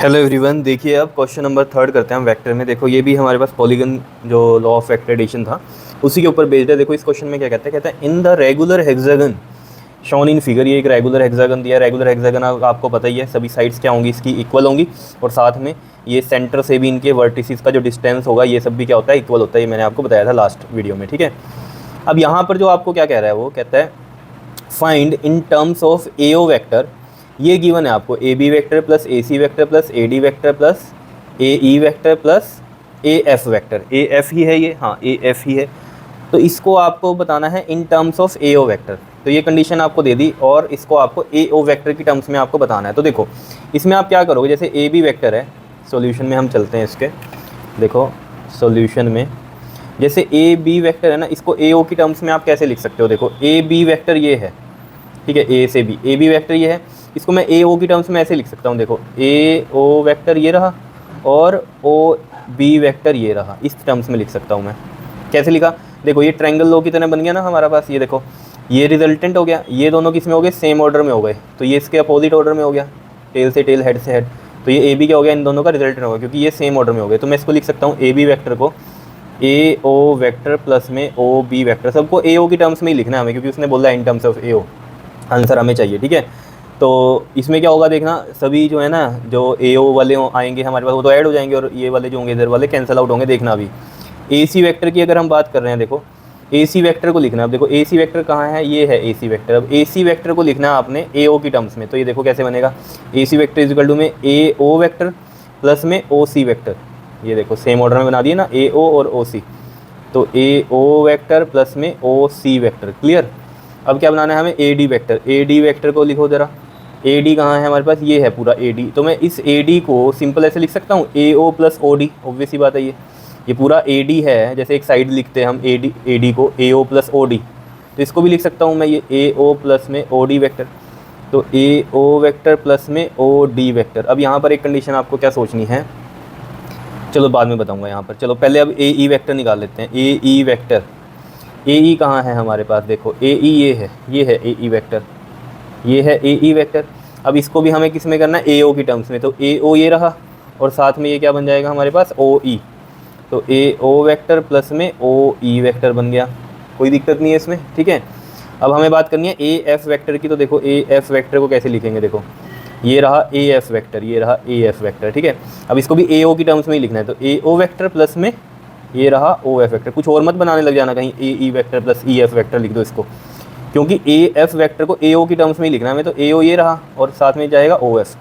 Hello everyone, देखिए अब question number third करते हैं हम वेक्टर में। देखो ये भी हमारे पास पॉलीगन जो लॉ ऑफ वेक्टर एडिशन था उसी के ऊपर बेस्ड है। देखो इस क्वेश्चन में क्या कहते हैं in the regular hexagon shown in figure. ये एक रेगुलर हेक्सागन दिया है। रेगुलर हेक्सागन आपको पता ही है, सभी साइड्स क्या होंगी, इसकी इक्वल होंगी और साथ में ये सेंटर से भी इनके वर्टिसेस का जो डिस्टेंस होगा ये सब भी क्या होता है, इक्वल होता है। ये मैंने आपको बताया था लास्ट वीडियो में, ठीक है। अब यहाँ पर जो आपको क्या कह रहा है वो कहता है find in terms of AO vector. ये गिवन है आपको A B vector plus A C vector plus A D vector plus A E vector plus A F vector. A F ही है ये, हाँ ए एफ ही है। तो इसको आपको बताना है in terms of A O vector. तो ये कंडीशन आपको दे दी और इसको आपको ए ओ वेक्टर की टर्म्स में आपको बताना है। तो देखो इसमें आप क्या करोगे, जैसे ए बी वेक्टर है, सॉल्यूशन में हम चलते हैं इसके। देखो सॉल्यूशन में जैसे ए बी वेक्टर है ना, इसको ए ओ की टर्म्स में आप कैसे लिख सकते हो। देखो ए बी वेक्टर ये है, ठीक है, ए से बी, ए बी वेक्टर ये है, इसको मैं ए ओ की टर्म्स में ऐसे लिख सकता हूँ। देखो ए ओ वेक्टर ये रहा और ओ बी वेक्टर ये रहा, इस टर्म्स में लिख सकता हूँ मैं। कैसे लिखा, देखो ये ट्रायंगल लॉ की तरह बन गया ना हमारा पास। ये देखो ये रिजल्टेंट हो गया, ये दोनों किस में हो गए, सेम ऑर्डर में हो गए, तो ये इसके अपोजिट ऑर्डर में हो गया, टेल से टेल, हेड से हेड। तो ये ए बी क्या हो गया, इन दोनों का रिजल्टेंट होगा क्योंकि ये सेम ऑर्डर में हो गए। तो मैं इसको लिख सकता हूँ ए बी वेक्टर को ए ओ वेक्टर प्लस में ओ बी वेक्टर। सबको ए ओ की टर्म्स में ही लिखना है हमें क्योंकि उसने बोला in terms of A O answer हमें चाहिए, ठीक है। तो इसमें क्या होगा देखना, सभी जो है ना जो ए ओ वाले आएंगे हमारे पास वो तो ऐड हो जाएंगे और ये वाले जो होंगे इधर वाले कैंसिल आउट होंगे। देखना अभी ए सी वेक्टर की अगर हम बात कर रहे हैं, देखो ए सी वेक्टर को लिखना है। अब देखो ए सी वेक्टर कहाँ है, ये है ए सी वेक्टर। अब ए सी वेक्टर को लिखना है आपने ए ओ की टर्म्स में। तो ये देखो कैसे बनेगा, ए सी वेक्टर इजिकल टू में ए ओ वेक्टर प्लस में ओ सी वेक्टर। ये देखो सेम ऑर्डर में बना दिए ना, ए ओ और ओ सी। तो ए ओ वेक्टर प्लस में ओ सी वेक्टर, क्लियर। अब क्या बनाना है हमें, ए डी वेक्टर। ए डी वेक्टर को लिखो ज़रा, ए डी कहाँ है हमारे पास, ये है पूरा ए डी। तो मैं इस ए डी को सिंपल ऐसे लिख सकता हूँ, A O plus O D. Obvious सी बात है, ये पूरा ए डी है। जैसे एक साइड लिखते हैं हम ए डी को ए ओ प्लस ओ डी, तो इसको भी लिख सकता हूँ मैं ये ए ओ प्लस में ओ डी वेक्टर। तो ए ओ वेक्टर प्लस में ओ डी वेक्टर। अब यहाँ पर एक कंडीशन आपको क्या सोचनी है, चलो बाद में बताऊँगा यहाँ पर। चलो पहले अब ए ई वेक्टर निकाल लेते हैं। ए ई वेक्टर, ए ई कहाँ है हमारे पास, देखो ए ई ये है ए ई वेक्टर, ये है ए ई वेक्टर। अब इसको भी हमें किस में करना है, ए ओ की टर्म्स में। तो ए ओ ये रहा और साथ में ये क्या बन जाएगा हमारे पास, ओ ई। तो ए ओ वेक्टर प्लस में ओ ई वेक्टर बन गया, कोई दिक्कत नहीं है इसमें, ठीक है। अब हमें बात करनी है ए एफ वेक्टर की। तो देखो ए एफ वेक्टर को कैसे लिखेंगे, देखो ये रहा ए एफ वेक्टर, ये रहा ए एफ वेक्टर, ठीक है। अब इसको भी ए ओ की टर्म्स में ही लिखना है। तो ए ओ वेक्टर प्लस में ये रहा ओ एफ वेक्टर। कुछ और मत बनाने लग जाना कहीं A E vector plus E F vector लिख दो इसको, क्योंकि ए एफ वेक्टर को ए ओ की टर्म्स में ही लिखना है हमें। तो ए ओ ये रहा और साथ में जाएगा ओ एफ।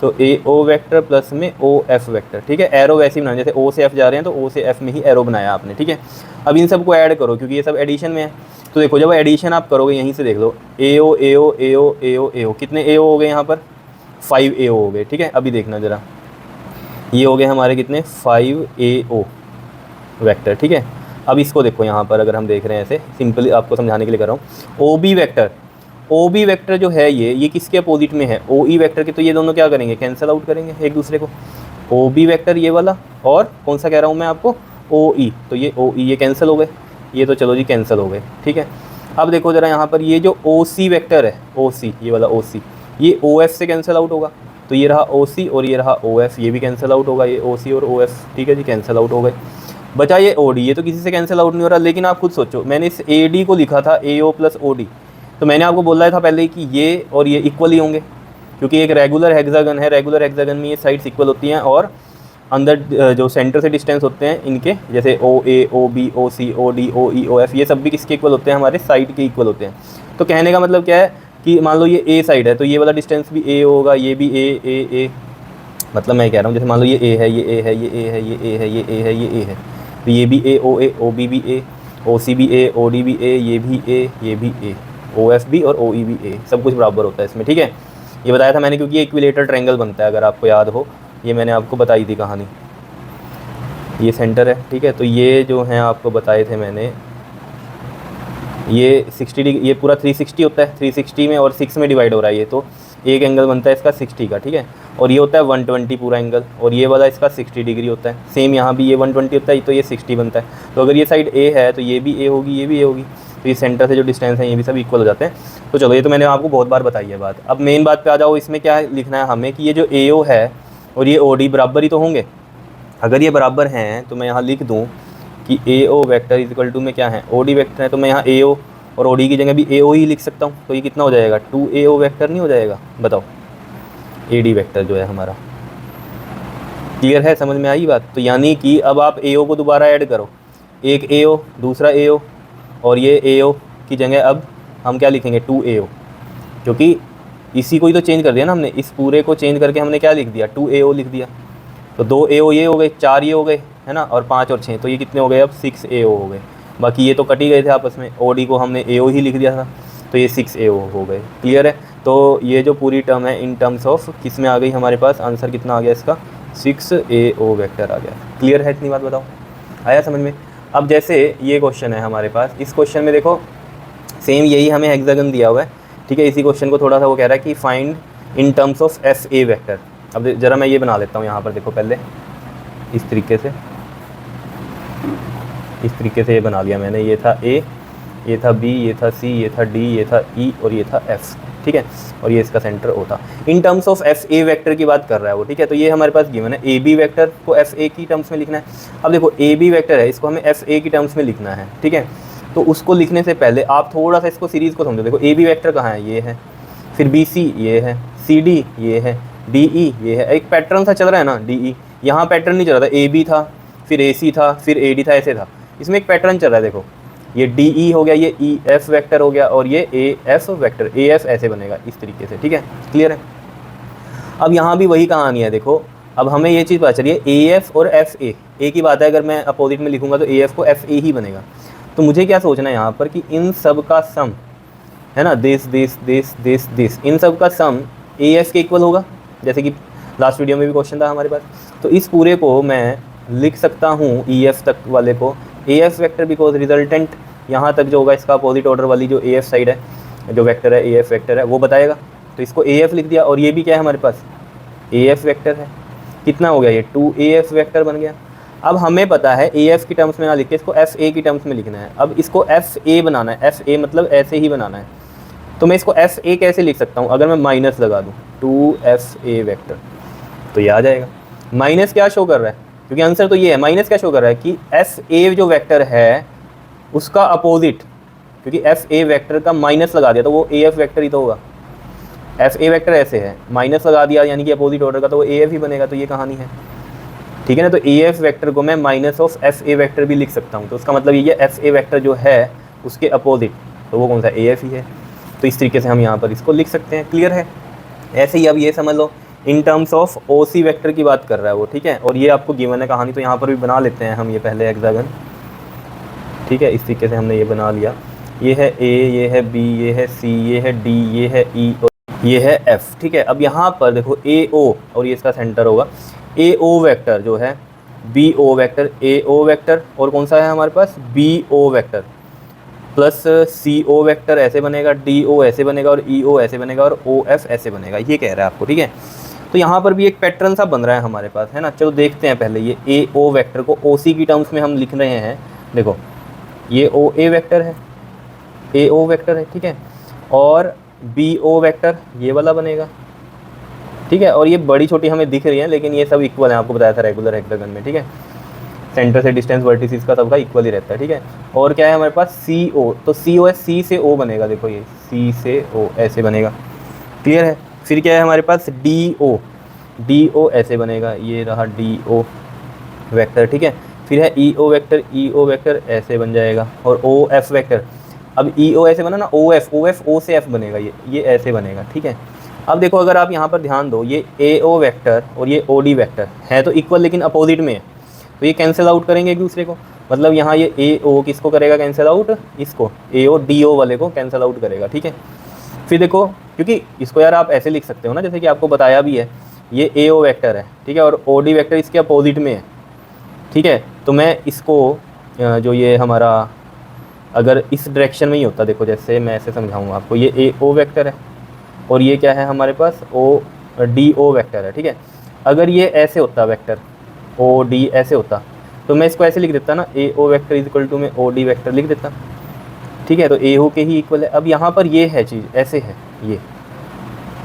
तो ए ओ वेक्टर प्लस में ओ एफ वेक्टर, ठीक है। एरो वैसे ही बनाना, जैसे ओ से एफ जा रहे हैं तो ओ से एफ में ही एरो बनाया आपने, ठीक है। अब इन सबको ऐड करो क्योंकि ये सब एडिशन में है। तो देखो जब एडिशन आप करोगे यहीं से देख लो, ए ओ ए ओ ए ओ ए ओ ए ओ, कितने ए ओ हो गए यहाँ पर, 5 ए ओ हो गए, ठीक है। अभी देखना ज़रा, ये हो गए हमारे कितने, 5 ए ओ वेक्टर, ठीक है। अब इसको देखो यहाँ पर अगर हम देख रहे हैं ऐसे सिंपली आपको समझाने के लिए कर रहा हूँ। O B vector, O B vector जो है ये किसके अपोजिट में है, ओ ई वेक्टर के। तो ये दोनों क्या करेंगे, कैंसिल आउट करेंगे एक दूसरे को। ओ बी वेक्टर ये वाला और कौन सा कह रहा हूँ मैं आपको, ओ ई। तो ये ओ ई ये कैंसिल हो गए, ये तो चलो जी कैंसिल हो गए, ठीक है। अब देखो ज़रा यहाँ पर ये जो ओ सी वेक्टर है, ओ सी ये वाला ओ सी, ये ओ एफ से कैंसिल आउट होगा। तो ये रहा ओ सी और ये रहा ओ एफ, ये भी कैंसिल आउट होगा, ये ओ सी और ओ एफ, ठीक है जी, कैंसिल आउट हो गए। बचा ये ओ डी, ये तो किसी से कैंसिल आउट नहीं हो रहा। लेकिन आप खुद सोचो, मैंने इस ए डी को लिखा था ए ओ प्लस ओ डी, तो मैंने आपको बोला था पहले ही कि ये और ये इक्वल ही होंगे क्योंकि एक रेगुलर हेक्सागन है। रेगुलर हेक्सागन में ये साइड्स इक्वल होती हैं और अंदर जो सेंटर से डिस्टेंस होते हैं इनके, जैसे ओ ए ओ बी ओ सी ओ डी ओ ई ओ एफ, ये सब भी किसके इक्वल होते हैं, हमारे साइड के इक्वल होते हैं। तो कहने का मतलब क्या है कि मान लो ये ए साइड है तो ये वाला डिस्टेंस भी ए होगा, ये भी ए, मतलब मैं कह रहा हूँ जैसे मान लो ये ए है, ये ए है, ये ए है, ये ए है, ये ए है, ये ए है, तो ये भी ए, ओ बी भी ए, ओ सी भी ए, ओ डी भी ए, ये भी ए, ये भी ए, ओ एफ भी और ओ ई भी ए, सब कुछ बराबर होता है इसमें, ठीक है। ये बताया था मैंने क्योंकि ये इक्विलेटरल ट्रायंगल बनता है, अगर आपको याद हो, ये मैंने आपको बताई थी कहानी। ये सेंटर है, ठीक है। तो ये जो हैं आपको बताए थे मैंने, ये 60 डिग्री, ये पूरा 360 होता है, 360 में और 6 में डिवाइड हो रहा है ये, तो एक एंगल बनता है इसका 60 का, ठीक है। और ये होता है 120 पूरा एंगल, और ये वाला इसका 60 डिग्री होता है। सेम यहाँ भी ये 120 होता है तो ये 60 बनता है। तो अगर ये साइड ए है तो ये भी ए होगी, ये भी ए होगी। तो ये सेंटर से जो डिस्टेंस है ये भी सब इक्वल हो जाते हैं। तो चलो ये तो मैंने आपको बहुत बार बताई है बात। अब मेन बात पे आ जाओ, इसमें क्या लिखना है हमें कि ये जो AO है और ये ओ डी बराबर ही तो होंगे। अगर ये बराबर हैं तो मैं यहाँ लिख दूँ कि A O vector is equal to में क्या है, ओ डी वैक्टर है, तो मैं यहाँ ए ओ और ओ डी की जगह भी ए ओ ही लिख सकता हूँ। तो ये कितना हो जाएगा, 2AO वैक्टर नहीं हो जाएगा, बताओ, ए डी वैक्टर जो है हमारा। क्लियर है, समझ में आई बात। तो यानी कि अब आप ए ओ को दोबारा ऐड करो, एक ए ओ दूसरा ए ओ, और ये ए ओ की जगह अब हम क्या लिखेंगे, 2AO, क्योंकि इसी को ही तो चेंज कर दिया ना हमने, इस पूरे को चेंज करके हमने क्या लिख दिया, 2AO लिख दिया। तो 2AO ये हो गए, 4 ये हो गए, है ना, और 5 और 6, तो ये कितने हो गए अब, 6AO हो गए। बाकी ये तो कट ही गए थे आपस में, ओ डी को हमने AO ही लिख दिया था, तो ये 6AO हो गए। क्लियर है। तो ये जो पूरी टर्म है इन टर्म्स ऑफ किस में आ गई हमारे पास, आंसर कितना आ गया इसका, 6AO वेक्टर आ गया। क्लियर है, इतनी बात बताओ, आया समझ में। अब जैसे ये क्वेश्चन है हमारे पास, इस क्वेश्चन में देखो सेम यही हमें हेक्सागन दिया हुआ है, ठीक है। इसी क्वेश्चन को थोड़ा सा वो कह रहा है कि find in terms of FA vector. अब ज़रा मैं ये बना लेता हूँ यहाँ पर, देखो पहले इस तरीके से ये बना लिया मैंने, ये था A, ये था B, ये था C, ये था D, ये था E और ये था F, ठीक है, और ये इसका सेंटर O था। इन टर्म्स ऑफ FA वेक्टर की बात कर रहा है वो, ठीक है। तो ये हमारे पास गिवन है, AB वेक्टर को FA की टर्म्स में लिखना है। अब देखो AB वेक्टर है, इसको हमें FA की टर्म्स में लिखना है, ठीक है। तो उसको लिखने से पहले आप थोड़ा सा इसको सीरीज़ को समझो। देखो AB वेक्टर कहाँ है, ये है, फिर BC ये है, CD ये है, DE ये है। एक पैटर्न सा चल रहा है ना, DE यहाँ पैटर्न नहीं चल रहा था, AB था, फिर AC था, फिर AD था, ऐसे था। इसमें एक पैटर्न चल रहा है, देखो ये DE हो गया, ये EF वेक्टर हो गया, और ये AF वेक्टर, AF ऐसे बनेगा इस तरीके से, ठीक है। क्लियर है। अब यहाँ भी वही कहानी है, देखो अब हमें ये चीज़ पता चली है, AF और FA, A की बात है, अगर मैं अपोजिट में लिखूंगा तो AF को FA ही बनेगा। तो मुझे क्या सोचना है यहाँ पर कि इन सब का सम है ना, दिस, इन सब का सम AF के इक्वल होगा, जैसे कि लास्ट वीडियो में भी क्वेश्चन था हमारे पास। तो इस पूरे को मैं लिख सकता हूँ EF तक वाले को AF वेक्टर, बिकॉज रिजल्टेंट यहाँ तक जो होगा इसका अपोजिट ऑर्डर वाली जो AF साइड है, जो वेक्टर है AF वेक्टर है, वो बताएगा। तो इसको AF लिख दिया, और ये भी क्या है हमारे पास, AF वेक्टर है। कितना हो गया, ये 2AF वेक्टर बन गया। अब हमें पता है AF की टर्म्स में ना लिख के इसको FA की टर्म्स में लिखना है। अब इसको FA बनाना है, FA मतलब ऐसे ही बनाना है। तो मैं इसको FA कैसे लिख सकता हूँ, अगर मैं माइनस लगा दूँ 2FA वेक्टर, तो ये आ जाएगा। माइनस क्या शो कर रहा है, क्योंकि आंसर तो ये है, माइनस क्या शो कर रहा है कि FA जो वेक्टर है उसका अपोजिट, क्योंकि FA वेक्टर का माइनस लगा दिया तो वो AF वेक्टर ही तो होगा। FA वेक्टर ऐसे है, माइनस लगा दिया यानी कि अपोजिट ऑर्डर का, तो वो AF ही बनेगा। तो ये कहानी है, ठीक है ना। तो AF वेक्टर को मैं माइनस ऑफ FA वेक्टर भी लिख सकता हूँ। तो उसका मतलब ये FA वेक्टर जो है उसके अपोजिट, तो वो कौन सा, AF ही है। तो इस तरीके से हम यहाँ पर इसको लिख सकते हैं। क्लियर है। ऐसे ही अब ये समझ लो in terms of OC vector की बात कर रहा है वो, ठीक है। और ये आपको गिवन है कहानी, तो यहाँ पर भी बना लेते हैं हम ये पहले हेक्सागन, ठीक है। इस तरीके से हमने ये बना लिया, ये है A, ये है B, ये है C, ये है D, ये है E और ये है F, ठीक है। अब यहाँ पर देखो AO और ये इसका सेंटर होगा, AO वेक्टर जो है, BO वेक्टर, AO वेक्टर, और कौन सा है हमारे पास, BO vector, plus CO vector ऐसे बनेगा, DO ऐसे बनेगा, और EO ऐसे बनेगा, और OF ऐसे बनेगा। ये कह रहा है आपको, ठीक है। तो यहाँ पर भी एक पैटर्न सा बन रहा है हमारे पास, है ना। चलो देखते हैं पहले, ये AO वेक्टर को OC की टर्म्स में हम लिख रहे हैं। देखो ये OA वेक्टर है, AO वेक्टर है, ठीक है, और BO वेक्टर ये वाला बनेगा, ठीक है। और ये बड़ी छोटी हमें दिख रही है, लेकिन ये सब इक्वल है, आपको बताया था रेगुलर हेक्सागन में, ठीक है। सेंटर से डिस्टेंस वर्टिसेस का सबका इक्वल ही रहता है, ठीक है। और क्या है हमारे पास, CO, तो CO है, C से O बनेगा, देखो ये C से O ऐसे बनेगा। क्लियर है। फिर क्या है हमारे पास, DO ऐसे बनेगा, ये रहा DO वेक्टर, ठीक है। फिर है EO वेक्टर ऐसे बन जाएगा, और OF वेक्टर, अब EO ऐसे बना ना, OF O से F बनेगा, ये ऐसे बनेगा, ठीक है। अब देखो अगर आप यहाँ पर ध्यान दो, ये AO वेक्टर और ये OD वेक्टर है तो इक्वल, लेकिन अपोजिट में है, तो ये कैंसिल आउट करेंगे एक दूसरे को। मतलब यहाँ ये AO किसको करेगा कैंसिल आउट, इसको AO DO वाले को कैंसिल आउट करेगा, ठीक है। फिर देखो, क्योंकि इसको यार आप ऐसे लिख सकते हो ना, जैसे कि आपको बताया भी है, ये AO वेक्टर है, ठीक है, और OD वेक्टर इसके अपोजिट में है, ठीक है। तो मैं इसको जो ये हमारा, अगर इस डायरेक्शन में ही होता, देखो जैसे मैं ऐसे समझाऊंगा आपको, ये AO वेक्टर है और ये क्या है हमारे पास, DO वेक्टर है, ठीक है। अगर ये ऐसे होता वेक्टर OD ऐसे होता, तो मैं इसको ऐसे लिख देता ना, AO vector is equal to में OD वेक्टर लिख देता, ठीक है। तो AO के ही इक्वल है। अब यहाँ पर ये है चीज़ ऐसे है ये,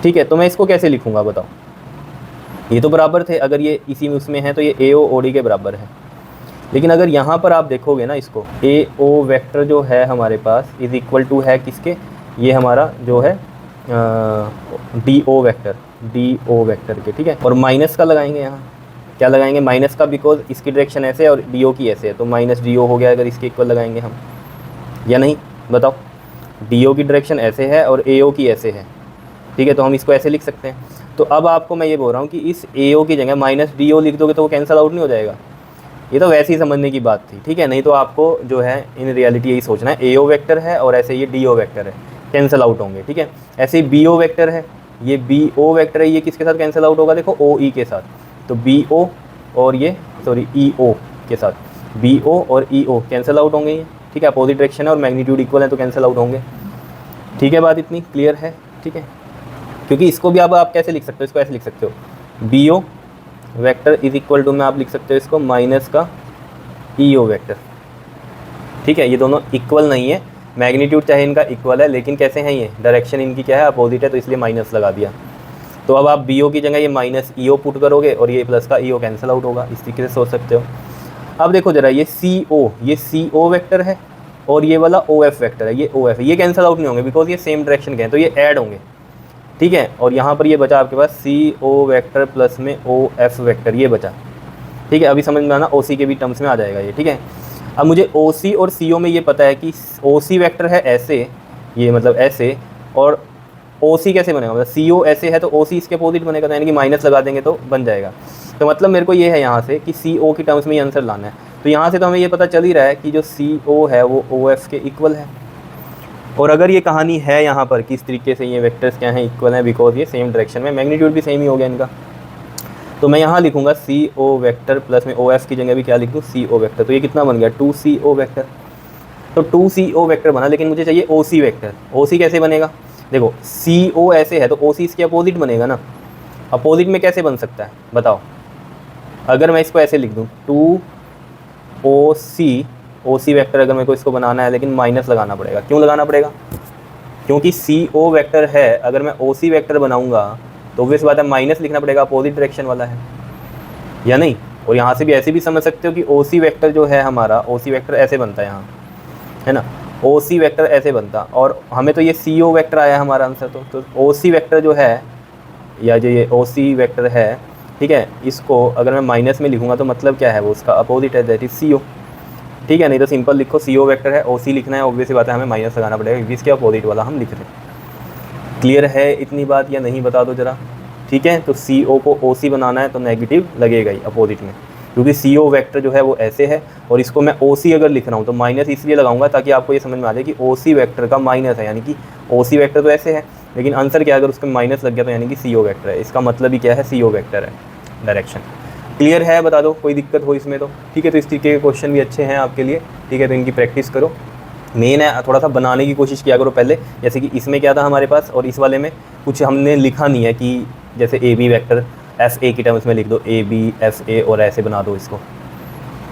ठीक है। तो मैं इसको कैसे लिखूँगा बताओ, ये तो बराबर थे, अगर ये इसी में उसमें है तो ये ए ओ ओ डी के बराबर है। लेकिन अगर यहाँ पर आप देखोगे ना इसको, ए ओ वेक्टर जो है हमारे पास इज़ इक्वल टू है किसके, ये हमारा जो है डी ओ वेक्टर के, ठीक है। और माइनस का लगाएंगे, यहाँ क्या लगाएंगे, माइनस का, बिकॉज इसकी डायरेक्शन ऐसे है और डी ओ की ऐसे है, तो माइनस डी ओ हो गया अगर इसके इक्वल लगाएंगे हम, या नहीं बताओ। डी ओ की डायरेक्शन ऐसे है और ए ओ की ऐसे है, ठीक है, तो हम इसको ऐसे लिख सकते हैं। तो अब आपको मैं ये बोल रहा हूँ कि इस ए ओ की जगह माइनस डी ओ लिख दोगे तो वो कैंसिल आउट नहीं हो जाएगा। ये तो वैसे ही समझने की बात थी, ठीक है, नहीं तो आपको जो है इन रियलिटी यही सोचना है, ए ओ वेक्टर है और ऐसे ये डी ओ वेक्टर है, कैंसिल आउट होंगे, ठीक है। ऐसे ही बी ओ वेक्टर है, ये बी ओ वेक्टर है, ये किसके साथ कैंसिल आउट होगा, देखो ओ ई के साथ, तो बी ओ और ये सॉरी ई ओ के साथ, बी ओ और ई ओ कैंसिल आउट होंगे ये, ठीक है, अपोजिट डायरेक्शन है और मैग्नीट्यूड इक्वल है तो कैंसिल आउट होंगे, ठीक है, बात इतनी क्लियर है, ठीक है। क्योंकि इसको भी अब आप कैसे लिख सकते हो, इसको ऐसे लिख सकते हो, B O vector is equal to में आप लिख सकते हो इसको माइनस का ई ओ वेक्टर, ठीक है। ये दोनों इक्वल नहीं है, मैग्नीट्यूड चाहे इनका इक्वल है लेकिन कैसे हैं ये, डायरेक्शन इनकी क्या है, अपोजिट है, तो इसलिए माइनस लगा दिया। तो अब आप बी ओ की जगह ये माइनस ई ओ पुट करोगे और ये प्लस का ई ओ कैंसिल आउट होगा, इस तरीके से सोच सकते हो। अब देखो जरा, ये सी ओ वेक्टर है और ये वाला ओ एफ वेक्टर है, ये ओ एफ, ये कैंसिल आउट नहीं होंगे बिकॉज ये सेम डायरेक्शन के हैं, तो ये ऐड होंगे, ठीक है। और यहाँ पर ये बचा आपके पास सी ओ वेक्टर प्लस में ओ एफ वेक्टर, ये बचा, ठीक है। अभी समझ में आना, ओ सी के भी टर्म्स में आ जाएगा ये, ठीक है। अब मुझे ओ सी और सी ओ में ये पता है कि ओ सी वेक्टर है ऐसे, ये मतलब ऐसे, और ओ सी कैसे बनेगा, मतलब सी ओ ऐसे है तो ओ सी इसके अपोजिट बनेगा, तो यानी कि माइनस लगा देंगे तो बन जाएगा। तो मतलब मेरे को ये है यहाँ से कि सी ओ की टर्म्स में ये आंसर लाना है, तो यहाँ से तो हमें ये पता चल ही रहा है कि जो सी ओ है वो ओ एफ के इक्वल है। और अगर ये कहानी है यहाँ पर किस तरीके से ये वेक्टर्स क्या हैं, इक्वल हैं, बिकॉज ये सेम डायरेक्शन में, मैग्नीट्यूड भी सेम ही हो गया इनका, तो मैं यहाँ लिखूँगा सी ओ वेक्टर प्लस में ओ एफ की जगह भी क्या लिख दूँ, सी ओ वेक्टर, तो ये कितना बन गया, टू सी ओ वेक्टर। तो टू सी ओ वेक्टर बना, लेकिन मुझे चाहिए ओ सी वेक्टर। ओ सी कैसे बनेगा, देखो सी ओ ऐसे है तो ओ सी इसके अपोजिट बनेगा ना, अपोजिट में कैसे बन सकता है बताओ। अगर मैं इसको ऐसे लिख दूँ, टू ओ सी वेक्टर, अगर मेरे को इसको बनाना है लेकिन माइनस लगाना पड़ेगा, क्यों लगाना पड़ेगा, क्योंकि सी ओ वेक्टर है, अगर मैं ओ सी वेक्टर बनाऊंगा तो ऑब्वियस बात है माइनस लिखना पड़ेगा, अपोजिट डायरेक्शन वाला है, या नहीं। और यहाँ से भी ऐसे भी समझ सकते हो कि ओ सी वेक्टर जो है हमारा, ओ सी वेक्टर ऐसे बनता है यहाँ, है ना, ओ सी वेक्टर ऐसे बनता, और हमें तो ये सी ओ वेक्टर आया हमारा आंसर, तो ओ सी वेक्टर जो है, या जो ये ओ सी वेक्टर है, ठीक है, इसको अगर मैं माइनस में लिखूँगा तो मतलब क्या है, वो उसका अपोजिट है, दैट इज सी ओ, ठीक है। नहीं तो सिंपल लिखो सी ओ वेक्टर है, ओ सी लिखना है, ऑब्वियस बात है हमें माइनस लगाना पड़ेगा क्योंकि इसके अपोजिट वाला हम लिख रहे हैं। क्लियर है इतनी बात या नहीं, बता दो ज़रा, ठीक है। तो सी ओ को ओ सी बनाना है तो नेगेटिव लगेगा ही अपोजिट में, क्योंकि सी ओ वेक्टर जो है वो ऐसे है, और इसको मैं ओ सी अगर लिख रहा हूँ तो माइनस इसलिए लगाऊंगा ताकि आपको ये समझ में आ जाए कि ओ सी वेक्टर का माइनस है, यानी कि ओ सी वेक्टर तो ऐसे है लेकिन आंसर क्या है, अगर उसका माइनस लग गया तो यानी कि सी ओ वेक्टर है, इसका मतलब ही क्या है, सी ओ वेक्टर है डायरेक्शन। क्लियर है, बता दो कोई दिक्कत हो इसमें तो, ठीक है। तो इस तरीके के क्वेश्चन भी अच्छे हैं आपके लिए, ठीक है, तो इनकी प्रैक्टिस करो। मेन है थोड़ा सा बनाने की कोशिश किया करो पहले, जैसे कि इसमें क्या था हमारे पास और इस वाले में कुछ हमने लिखा नहीं है, कि जैसे A B vector of A की टर्म्स में लिख दो, ए बी एफ ए और ऐसे बना दो इसको,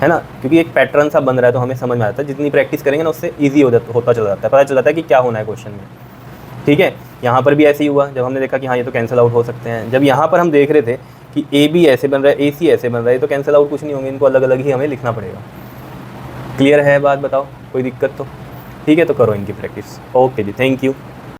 है ना, क्योंकि एक पैटर्न सा बन रहा है तो हमें समझ में आता है, जितनी प्रैक्टिस करेंगे ना उससे ईजी होता चला जाता है, पता चल जाता है कि क्या होना है क्वेश्चन में, ठीक है। यहाँ पर भी ऐसे ही हुआ, जब हमने देखा कि हाँ ये तो कैंसिल आउट हो सकते हैं, जब यहाँ पर हम देख रहे थे कि ए बी ऐसे बन रहा है, ए सी ऐसे बन रहा है, तो कैंसिल आउट कुछ नहीं होंगे, इनको अलग अलग ही हमें लिखना पड़ेगा। क्लियर है बात, बताओ कोई दिक्कत तो, ठीक है, तो करो इनकी प्रैक्टिस। ओके जी, थैंक यू।